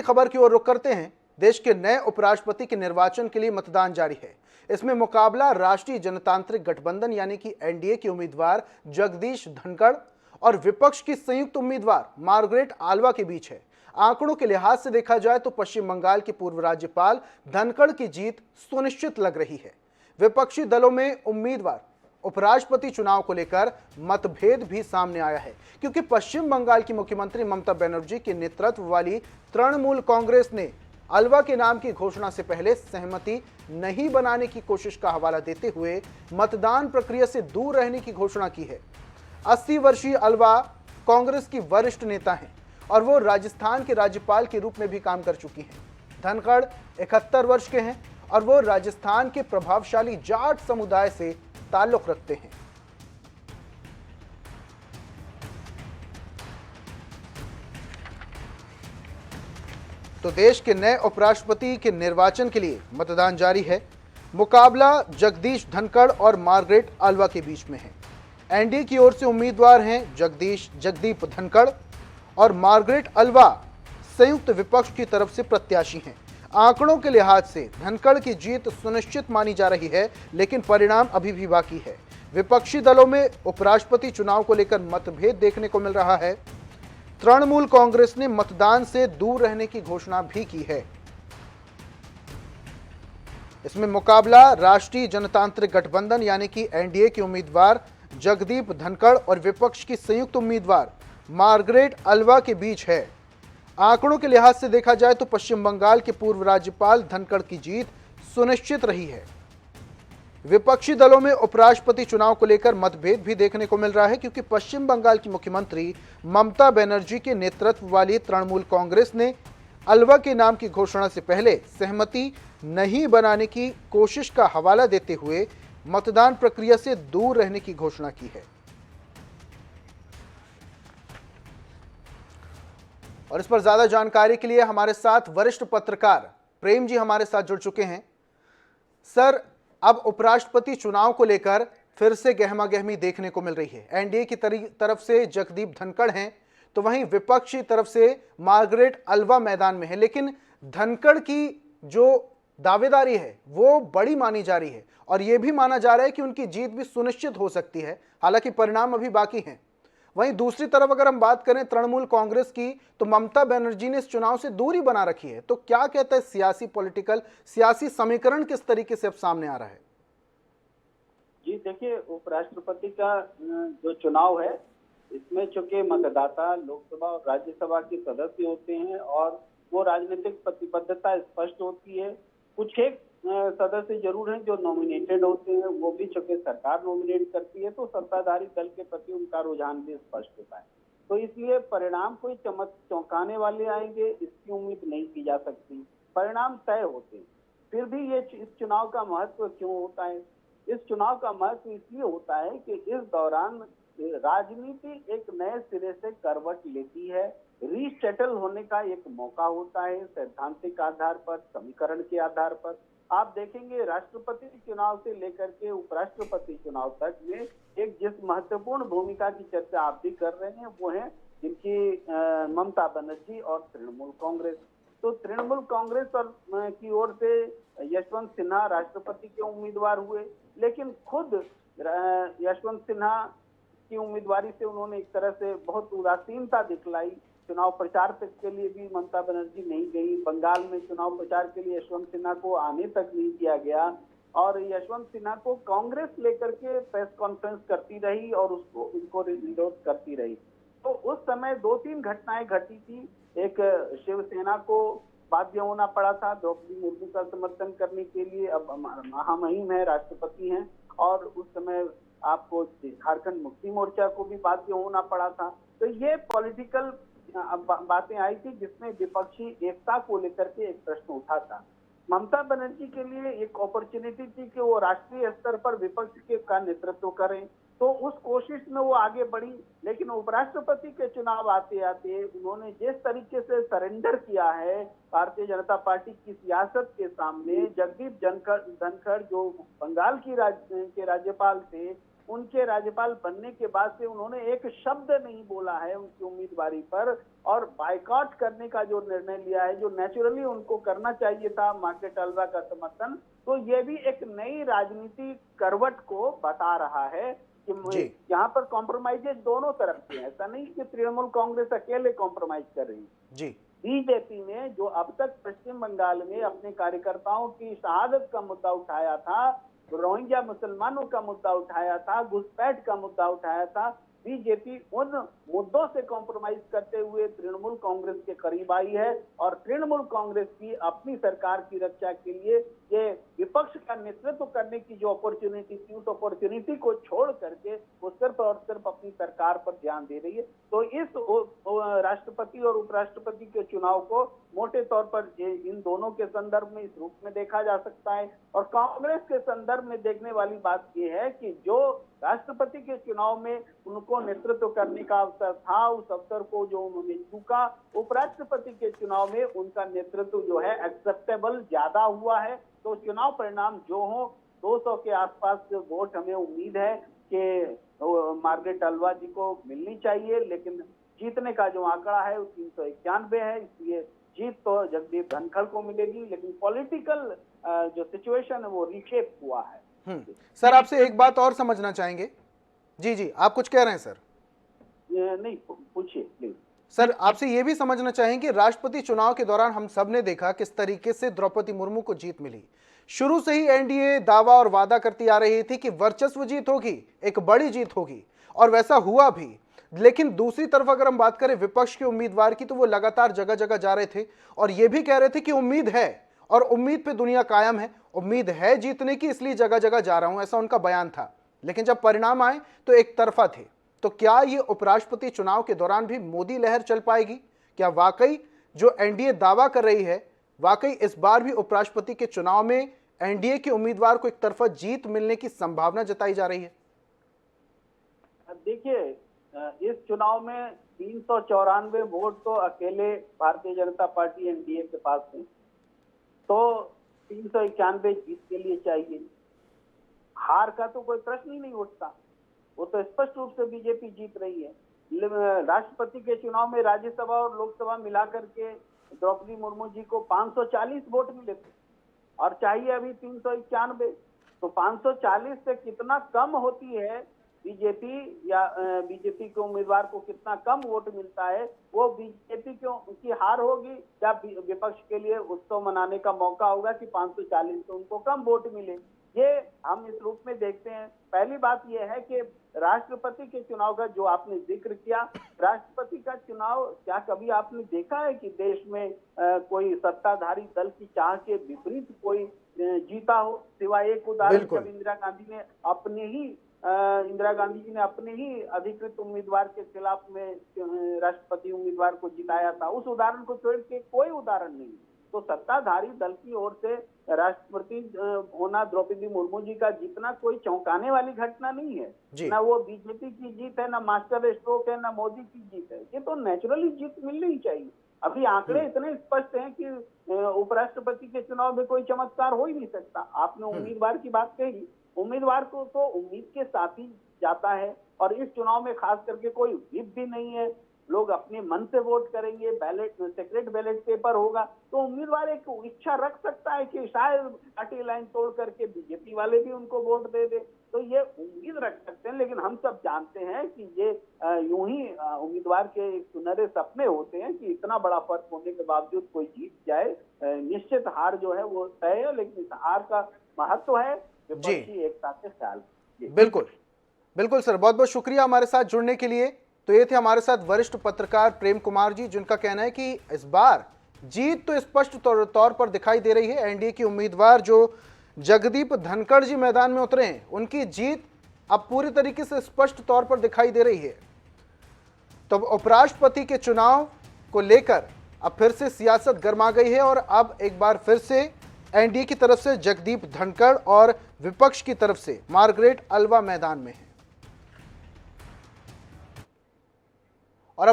खबर की ओर रुख करते हैं। देश के नए उपराष्ट्रपति के निर्वाचन के लिए मतदान जारी है। इसमें मुकाबला राष्ट्रीय जनतांत्रिक गठबंधन यानी कि एनडीए के उम्मीदवार जगदीश धनखड़ और विपक्ष की संयुक्त उम्मीदवार मार्गरेट आल्वा के बीच है। आंकड़ों के लिहाज से देखा जाए तो पश्चिम बंगाल के पूर्व राज्यपाल धनखड़ की जीत सुनिश्चित लग रही है। विपक्षी दलों में उम्मीदवार उपराष्ट्रपति चुनाव को लेकर मतभेद भी सामने आया है, क्योंकि पश्चिम बंगाल की मुख्यमंत्री ममता बनर्जी के नेतृत्व वाली तृणमूल कांग्रेस ने आल्वा के नाम की घोषणा से पहले सहमति नहीं बनाने की कोशिश का हवाला देते हुए मतदान प्रक्रिया से दूर रहने की घोषणा की है। 80 वर्षीय आल्वा कांग्रेस की वरिष्ठ नेता हैं और वो राजस्थान के राज्यपाल के रूप में भी काम कर चुकी हैं। धनखड़ 71 वर्ष के हैं और वो राजस्थान के प्रभावशाली जाट समुदाय से ताल्लुक रखते हैं। तो देश के नए उपराष्ट्रपति के निर्वाचन के लिए मतदान जारी है। मुकाबला जगदीश धनखड़ और मार्गरेट आल्वा के बीच में है। एनडीए की ओर से उम्मीदवार हैं जगदीप धनखड़ और मार्गरेट आल्वा संयुक्त विपक्ष की तरफ से प्रत्याशी हैं। आंकड़ों के लिहाज से धनखड़ की जीत सुनिश्चित मानी जा रही है, लेकिन परिणाम अभी भी बाकी है। विपक्षी दलों में उपराष्ट्रपति चुनाव को लेकर मतभेद देखने को मिल रहा है। तृणमूल कांग्रेस ने मतदान से दूर रहने की घोषणा भी की है। इसमें मुकाबला राष्ट्रीय जनतांत्रिक गठबंधन यानी कि एनडीए के उम्मीदवार जगदीप धनखड़ और विपक्ष की संयुक्त उम्मीदवार मार्गरेट आल्वा के बीच है। आंकड़ों के लिहाज से देखा जाए तो पश्चिम बंगाल के पूर्व राज्यपाल धनखड़ की जीत सुनिश्चित रही है। विपक्षी दलों में उपराष्ट्रपति चुनाव को लेकर मतभेद भी देखने को मिल रहा है, क्योंकि पश्चिम बंगाल की मुख्यमंत्री ममता बनर्जी के नेतृत्व वाली तृणमूल कांग्रेस ने आल्वा के नाम की घोषणा से पहले सहमति नहीं बनाने की कोशिश का हवाला देते हुए मतदान प्रक्रिया से दूर रहने की घोषणा की है। और इस पर ज्यादा जानकारी के लिए हमारे साथ वरिष्ठ पत्रकार प्रेम जी हमारे साथ जुड़ चुके हैं। सर, अब उपराष्ट्रपति चुनाव को लेकर फिर से गहमागहमी देखने को मिल रही है। एनडीए की तरफ से जगदीप धनखड़ हैं, तो वहीं विपक्ष की तरफ से मार्गरेट आल्वा मैदान में है, लेकिन धनखड़ की जो दावेदारी है वो बड़ी मानी जा रही है और यह भी माना जा रहा है कि उनकी जीत भी सुनिश्चित हो सकती है, हालांकि परिणाम अभी बाकी हैं। वहीं दूसरी तरफ अगर हम बात करें तृणमूल कांग्रेस की, तो ममता बनर्जी ने इस चुनाव से दूरी बना रखी है। तो क्या कहता है सियासी समीकरण किस तरीके से अब सामने आ रहा है? जी देखिए, उपराष्ट्रपति का जो चुनाव है इसमें चूंकि मतदाता लोकसभा और राज्यसभा के सदस्य होते हैं और वो राजनीतिक प्रतिबद्धता स्पष्ट होती है। कुछ एक सदस्य जरूर हैं जो नॉमिनेटेड होते हैं, वो भी चूंकि सरकार नॉमिनेट करती है तो सत्ताधारी दल के प्रति उनका रुझान भी स्पष्ट होता है। तो इसलिए परिणाम कोई चौंकाने वाले आएंगे इसकी उम्मीद नहीं की जा सकती। परिणाम तय होते हैं। फिर भी ये इस चुनाव का महत्व क्यों होता है? इस चुनाव का महत्व इसलिए होता है कि इस दौरान राजनीति एक नए सिरे से करवट लेती है। रीसेटल होने का एक मौका होता है सैद्धांतिक आधार पर, समीकरण के आधार पर। आप देखेंगे राष्ट्रपति चुनाव से लेकर के उपराष्ट्रपति चुनाव तक में एक जिस महत्वपूर्ण भूमिका की चर्चा आप भी कर रहे हैं वो है जिनकी ममता बनर्जी और तृणमूल कांग्रेस। तो तृणमूल कांग्रेस और की ओर से यशवंत सिन्हा राष्ट्रपति के उम्मीदवार हुए, लेकिन खुद यशवंत सिन्हा की उम्मीदवारी से उन्होंने एक तरह से बहुत उदासीनता दिखलाई। चुनाव प्रचार तक के लिए भी ममता बनर्जी नहीं गई। बंगाल में चुनाव प्रचार के लिए यशवंत सिन्हा को आने तक नहीं किया गया और यशवंत सिन्हा को कांग्रेस लेकर के प्रेस कॉन्फ्रेंस करती रही और उनको विरोध करती रही। तो उस समय 2-3 घटनाएं घटी थी। एक शिवसेना को बाध्य होना पड़ा था द्रौपदी मुर्मू का समर्थन करने के लिए, अब महामहिम है, राष्ट्रपति हैं, और उस समय आपको झारखंड मुक्ति मोर्चा को भी बाध्य होना पड़ा था। तो ये पॉलिटिकल बातें आई थी जिसमें विपक्षी एकता को लेकर के एक प्रश्न उठा था। ममता बनर्जी के लिए एक अपॉर्चुनिटी थी कि वो राष्ट्रीय स्तर पर विपक्ष के का नेतृत्व करें, तो उस कोशिश में वो आगे बढ़ी। लेकिन उपराष्ट्रपति के चुनाव आते आते उन्होंने जिस तरीके से सरेंडर किया है भारतीय जनता पार्टी की सियासत के सामने, जगदीप धनखड़ जो बंगाल के राज्यपाल थे उनके राज्यपाल बनने के बाद से उन्होंने एक शब्द नहीं बोला है उनकी उम्मीदवारी पर, और बायकॉट करने का जो निर्णय लिया है, जो नेचुरली उनको करना चाहिए था मार्गारेट अल्वा का समर्थन, तो ये भी एक नई राजनीति करवट को बता रहा है कि यहाँ पर कॉम्प्रोमाइजेज दोनों तरफ से है। ऐसा नहीं कि तृणमूल कांग्रेस अकेले कॉम्प्रोमाइज कर रही है। जी, बीजेपी ने जो अब तक पश्चिम बंगाल में अपने कार्यकर्ताओं की शहादत का मुद्दा उठाया था, रोहिंग्या मुसलमानों का मुद्दा उठाया था, घुसपैठ का मुद्दा उठाया था, बीजेपी उन मुद्दों से कॉम्प्रोमाइज करते हुए तृणमूल कांग्रेस के करीब आई है, और तृणमूल कांग्रेस की अपनी सरकार की रक्षा के लिए ये विपक्ष का नेतृत्व करने की जो अपॉर्चुनिटी थी, उस अपॉर्चुनिटी को छोड़ करके वो सिर्फ और सिर्फ अपनी सरकार पर ध्यान दे रही है। तो इस राष्ट्रपति और उपराष्ट्रपति के चुनाव को मोटे तौर पर इन दोनों के संदर्भ में इस रूप में देखा जा सकता है। और कांग्रेस के संदर्भ में देखने वाली बात यह है कि जो राष्ट्रपति के चुनाव में उनको नेतृत्व करने का अवसर था, उस अवसर को जो उन्होंने चूका, उपराष्ट्रपति के चुनाव में उनका नेतृत्व जो है एक्सेप्टेबल ज्यादा हुआ है। तो चुनाव परिणाम जो हो, 200 के आसपास वोट हमें उम्मीद है कि मार्गारेट अल्वा जी को मिलनी चाहिए, लेकिन जीतने का जो आंकड़ा है वो 391 है, इसलिए जीत तो जगदीप धनखड़ को मिलेगी, लेकिन पॉलिटिकल जो सिचुएशन है वो रिशेप हुआ है। सर आपसे एक बात और समझना चाहेंगे। जी जी, आप कुछ कह रहे हैं सर? नहीं, पूछिए प्लीज। सर आपसे ये भी समझना चाहेंगे, राष्ट्रपति चुनाव के दौरान हम सब ने देखा किस तरीके से द्रौपदी मुर्मू को जीत मिली। शुरू से ही एनडीए दावा और वादा करती आ रही थी कि वर्चस्व जीत होगी, एक बड़ी जीत होगी, और वैसा हुआ भी। लेकिन दूसरी तरफ अगर हम बात करें विपक्ष के उम्मीदवार की, तो वो लगातार जगह जगह जा रहे थे और ये भी कह रहे थे कि उम्मीद है और उम्मीद पे दुनिया कायम है, उम्मीद है जीतने की, इसलिए जगह जगह जा रहा हूं, ऐसा उनका बयान था। लेकिन जब परिणाम आए तो एक तरफा थे। तो क्या ये उपराष्ट्रपति चुनाव के दौरान भी मोदी लहर चल पाएगी? क्या वाकई जो एनडीए दावा कर रही है, वाकई इस बार भी उपराष्ट्रपति के चुनाव में एनडीए के उम्मीदवार को एक तरफा जीत मिलने की संभावना जताई जा रही है? देखिए, इस चुनाव में 394 वोट तो अकेले भारतीय जनता पार्टी एनडीए के पास है, तो 391 जीत के लिए चाहिए। हार का तो कोई प्रश्न ही नहीं उठता, वो तो स्पष्ट रूप से बीजेपी जीत रही है। राष्ट्रपति के चुनाव में राज्यसभा और लोकसभा मिलाकर के द्रौपदी मुर्मू जी को 540 वोट मिले थे और चाहिए अभी 391। तो 540 से कितना कम होती है बीजेपी, या बीजेपी के उम्मीदवार को कितना कम वोट मिलता है, वो बीजेपी की हार होगी या विपक्ष के लिए उत्सव मनाने का मौका होगा कि 540 से उनको कम वोट मिले। ये हम इस रूप में देखते हैं। पहली बात यह है कि राष्ट्रपति के चुनाव का जो आपने जिक्र किया, राष्ट्रपति का चुनाव क्या कभी आपने देखा है कि देश में कोई सत्ताधारी दल की चाह के विपरीत कोई जीता हो? सिवाय एक उदाहरण, जब इंदिरा गांधी जी ने अपने ही अधिकृत उम्मीदवार के खिलाफ में राष्ट्रपति उम्मीदवार को जिताया था, उस उदाहरण को छोड़ के कोई उदाहरण नहीं। तो सत्ताधारी दल की ओर से राष्ट्रपति होना द्रौपदी मुर्मू जी का जीतना कोई चौंकाने वाली घटना नहीं है। ना वो बीजेपी की जीत है, ना मास्टर स्ट्रोक है, ना मोदी की जीत है। ये तो नेचुरली जीत मिलनी ही चाहिए। अभी आंकड़े इतने स्पष्ट हैं कि उपराष्ट्रपति के चुनाव में कोई चमत्कार हो ही नहीं सकता। आपने उम्मीदवार की बात कही, उम्मीदवार को तो उम्मीद के साथ ही जाता है, और इस चुनाव में खास करके कोई व्हिप भी नहीं है। लोग अपने मन से वोट करेंगे, बैलेट सेक्रेट बैलेट पेपर होगा, तो उम्मीदवार एक इच्छा रख सकता है कि शायद पार्टी लाइन तोड़ करके बीजेपी वाले भी उनको वोट दे दे, तो ये उम्मीद रख सकते हैं। लेकिन हम सब जानते हैं कि ये यूं ही उम्मीदवार के सुनहरे सपने होते हैं कि इतना बड़ा फर्क होने के बावजूद कोई जीत जाए। निश्चित हार जो है वो तय है, लेकिन इस हार का महत्व है विपक्षी एकता के ख्याल। बिल्कुल बिल्कुल सर, बहुत बहुत शुक्रिया हमारे साथ जुड़ने के लिए। तो ये थे हमारे साथ वरिष्ठ पत्रकार प्रेम कुमार जी, जिनका कहना है कि इस बार जीत तो स्पष्ट तौर पर दिखाई दे रही है। एनडीए की उम्मीदवार जो जगदीप धनखड़ जी मैदान में उतरे हैं, उनकी जीत अब पूरी तरीके से स्पष्ट तौर पर दिखाई दे रही है। तो उपराष्ट्रपति के चुनाव को लेकर अब फिर से सियासत गर्मा गई है और अब एक बार फिर से एनडीए की तरफ से जगदीप धनखड़ और विपक्ष की तरफ से मार्गारेट अल्वा मैदान में है।